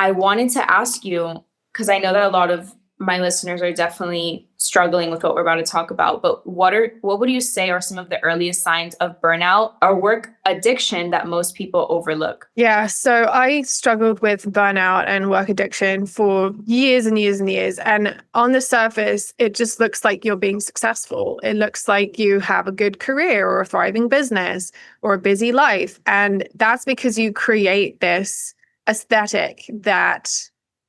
I wanted to ask you, because I know that a lot of my listeners are definitely struggling with what we're about to talk about, but what would you say are some of the earliest signs of burnout or work addiction that most people overlook? Yeah, so I struggled with burnout and work addiction for years and years and years. And on the surface, it just looks like you're being successful. It looks like you have a good career or a thriving business or a busy life. And that's because you create this aesthetic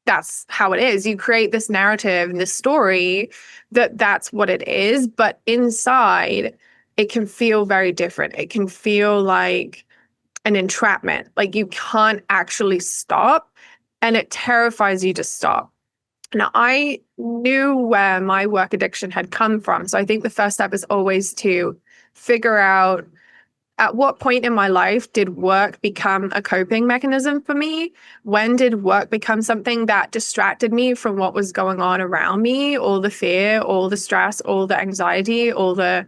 that's how it is. You create this narrative and this story that's what it is. But inside, it can feel very different. It can feel like an entrapment. Like you can't actually stop, and it terrifies you to stop. Now, I knew where my work addiction had come from. So I think the first step is always to figure out at what point in my life did work become a coping mechanism for me? When did work become something that distracted me from what was going on around me? All the fear, all the stress, all the anxiety, all the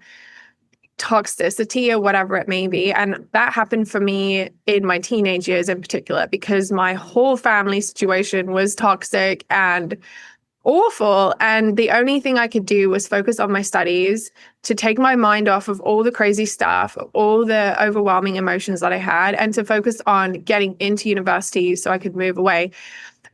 toxicity or whatever it may be. And that happened for me in my teenage years in particular, because my whole family situation was toxic and awful. And the only thing I could do was focus on my studies to take my mind off of all the crazy stuff, all the overwhelming emotions that I had, and to focus on getting into university so I could move away.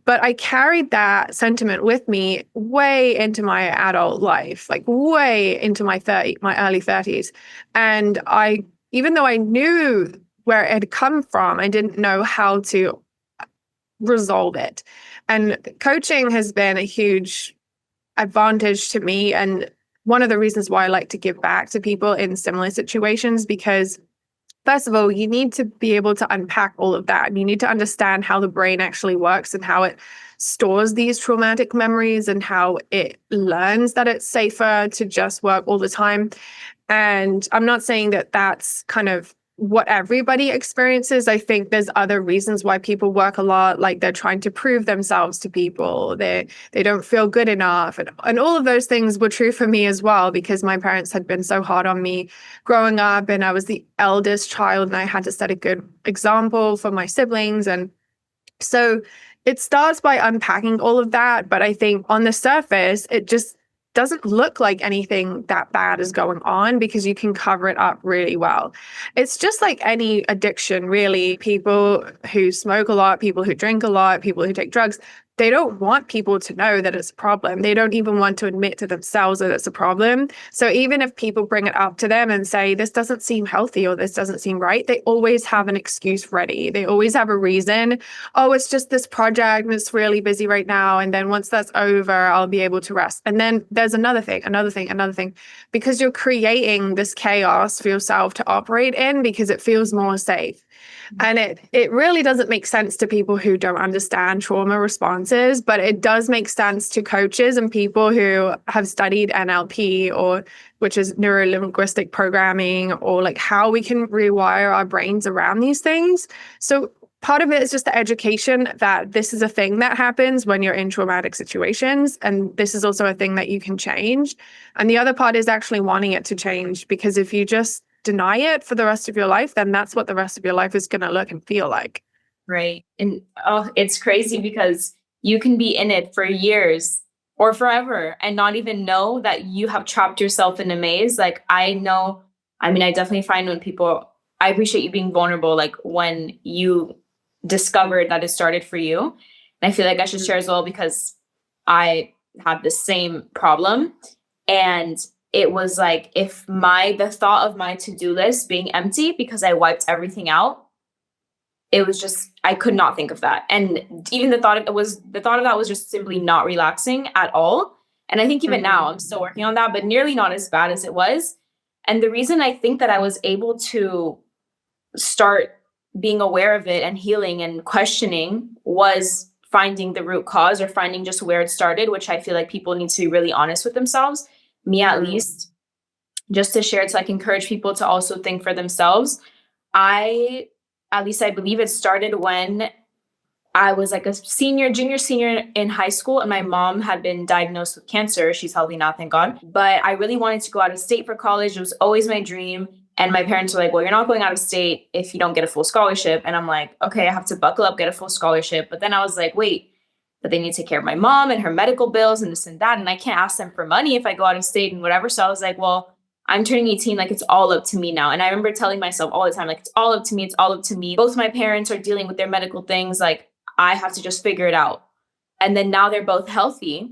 But I carried that sentiment with me way into my adult life, like way into my early 30s. And even though I knew where it had come from, I didn't know how to resolve it. And coaching has been a huge advantage to me. And one of the reasons why I like to give back to people in similar situations, because first of all, you need to be able to unpack all of that. And you need to understand how the brain actually works and how it stores these traumatic memories and how it learns that it's safer to just work all the time. And I'm not saying that that's kind of what everybody experiences. I think there's other reasons why people work a lot, like they're trying to prove themselves to people. They don't feel good enough. And all of those things were true for me as well, because my parents had been so hard on me growing up, and I was the eldest child and I had to set a good example for my siblings. And so it starts by unpacking all of that. But I think on the surface, it just doesn't look like anything that bad is going on because you can cover it up really well. It's just like any addiction, really. People who smoke a lot, people who drink a lot, people who take drugs, they don't want people to know that it's a problem. They don't even want to admit to themselves that it's a problem. So even if people bring it up to them and say, this doesn't seem healthy or this doesn't seem right, they always have an excuse ready. They always have a reason. Oh, it's just this project and it's really busy right now. And then once that's over, I'll be able to rest. And then there's another thing, because you're creating this chaos for yourself to operate in because it feels more safe. And it really doesn't make sense to people who don't understand trauma responses, but it does make sense to coaches and people who have studied NLP, or which is neuro-linguistic programming, or like how we can rewire our brains around these things. So part of it is just the education that this is a thing that happens when you're in traumatic situations. And this is also a thing that you can change. And the other part is actually wanting it to change, because if you just deny it for the rest of your life, then that's what the rest of your life is going to look and feel like. Right. And it's crazy because you can be in it for years or forever and not even know that you have trapped yourself in a maze. Like I definitely find I appreciate you being vulnerable, like when you discovered that it started for you. And I feel like I should share as well, because I had the same problem. And it was like, if the thought of my to-do list being empty because I wiped everything out, it was just, I could not think of that. And even the thought of that was just simply not relaxing at all. And I think even now I'm still working on that, but nearly not as bad as it was. And the reason I think that I was able to start being aware of it and healing and questioning was finding the root cause, or finding just where it started, which I feel like people need to be really honest with themselves. Me at least, just to share, to like encourage people to also think for themselves. I believe it started when I was like a junior, senior in high school, and my mom had been diagnosed with cancer. She's healthy now, thank God. But I really wanted to go out of state for college. It was always my dream. And my parents were like, well, you're not going out of state if you don't get a full scholarship. And I'm like, okay, I have to buckle up, get a full scholarship. But then I was like, wait, but they need to take care of my mom and her medical bills and this and that. And I can't ask them for money if I go out of state and whatever. So I was like, well, I'm turning 18, like it's all up to me now. And I remember telling myself all the time, like, it's all up to me. It's all up to me. Both my parents are dealing with their medical things. Like, I have to just figure it out. And then now they're both healthy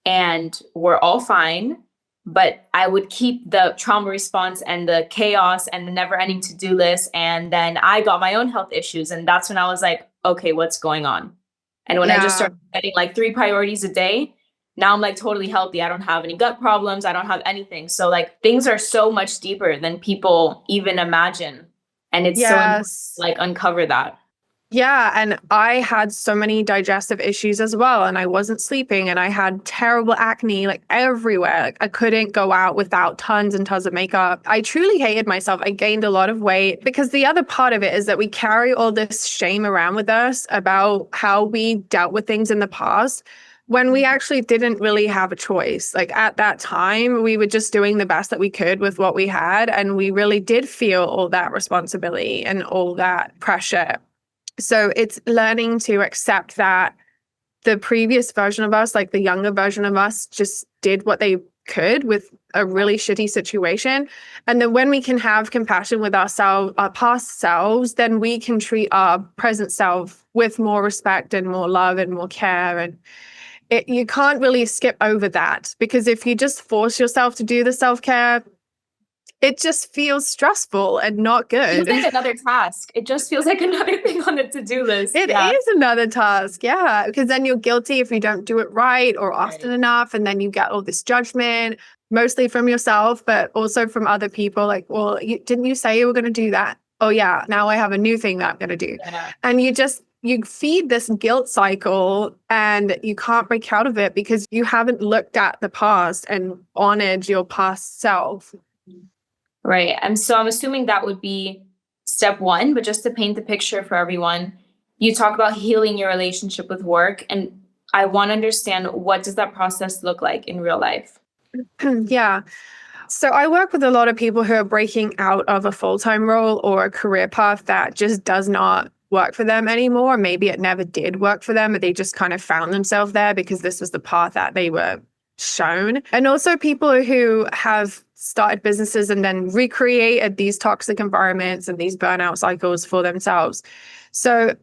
and we're all fine. But I would keep the trauma response and the chaos and the never ending to-do list. And then I got my own health issues. And that's when I was like, okay, what's going on? And when I just started getting like 3 priorities a day, now I'm like totally healthy. I don't have any gut problems. I don't have anything. So like things are so much deeper than people even imagine. And it's so important to like uncover that. Yeah. And I had so many digestive issues as well. And I wasn't sleeping and I had terrible acne like everywhere. Like I couldn't go out without tons and tons of makeup. I truly hated myself. I gained a lot of weight because the other part of it is that we carry all this shame around with us about how we dealt with things in the past when we actually didn't really have a choice. Like at that time, we were just doing the best that we could with what we had. And we really did feel all that responsibility and all that pressure. So it's learning to accept that the previous version of us, like the younger version of us, just did what they could with a really shitty situation. And then when we can have compassion with ourselves, our past selves, then we can treat our present self with more respect and more love and more care. And you can't really skip over that, because if you just force yourself to do the self-care, it just feels stressful and not good. It feels like another task. It just feels like another thing on the to-do list. It is another task, yeah, because then you're guilty if you don't do it right or often enough, and then you get all this judgment, mostly from yourself, but also from other people. Like, well, didn't you say you were going to do that? Oh yeah, now I have a new thing that I'm going to do. Yeah. And you feed this guilt cycle and you can't break out of it because you haven't looked at the past and honored your past self. Right. And so I'm assuming that would be step 1, but just to paint the picture for everyone, you talk about healing your relationship with work. And I want to understand, what does that process look like in real life? Yeah. So I work with a lot of people who are breaking out of a full-time role or a career path that just does not work for them anymore. Maybe it never did work for them, but they just kind of found themselves there because this was the path that they were shown. And also people who have started businesses and then recreated these toxic environments and these burnout cycles for themselves. So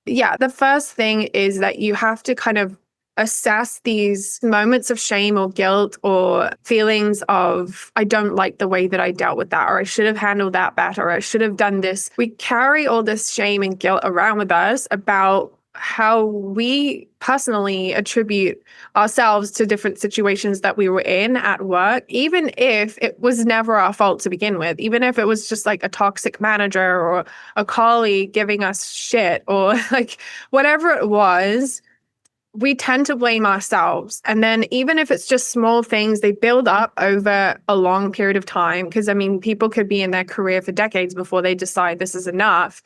yeah, the first thing is that you have to kind of assess these moments of shame or guilt or feelings of, I don't like the way that I dealt with that, or I should have handled that better, or I should have done this. We carry all this shame and guilt around with us about how we personally attribute ourselves to different situations that we were in at work, even if it was never our fault to begin with, even if it was just like a toxic manager or a colleague giving us shit or like whatever it was. We tend to blame ourselves. And then even if it's just small things, they build up over a long period of time. Because I mean, people could be in their career for decades before they decide this is enough.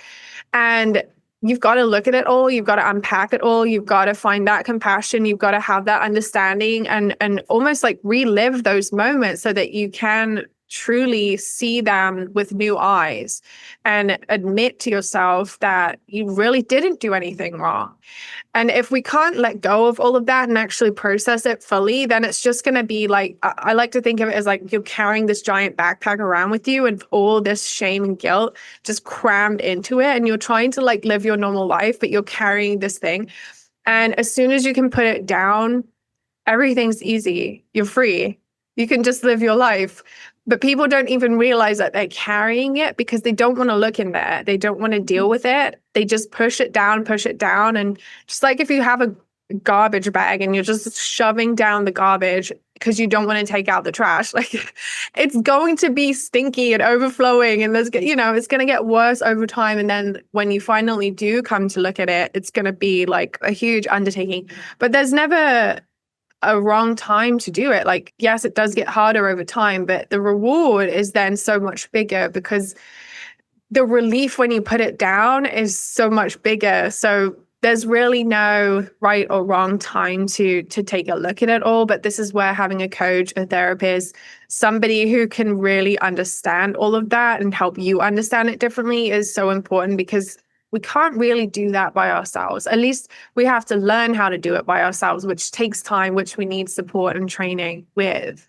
And you've got to look at it all. You've got to unpack it all. You've got to find that compassion. You've got to have that understanding and almost like relive those moments so that you can truly see them with new eyes and admit to yourself that you really didn't do anything wrong. And if we can't let go of all of that and actually process it fully, then it's just going to be like, I like to think of it as like you're carrying this giant backpack around with you and all this shame and guilt just crammed into it. And you're trying to like live your normal life, but you're carrying this thing. And as soon as you can put it down, everything's easy. You're free. You can just live your life. But people don't even realize that they're carrying it because they don't want to look in there. They don't want to deal with it. They just push it down. And just like if you have a garbage bag and you're just shoving down the garbage because you don't want to take out the trash, like it's going to be stinky and overflowing. And there's, it's going to get worse over time. And then when you finally do come to look at it, it's going to be like a huge undertaking. But there's never a wrong time to do it. Like, yes, it does get harder over time, but the reward is then so much bigger because the relief when you put it down is so much bigger. So there's really no right or wrong time to take a look at it all, but this is where having a coach, a therapist, somebody who can really understand all of that and help you understand it differently is so important, because we can't really do that by ourselves. At least we have to learn how to do it by ourselves, which takes time, which we need support and training with.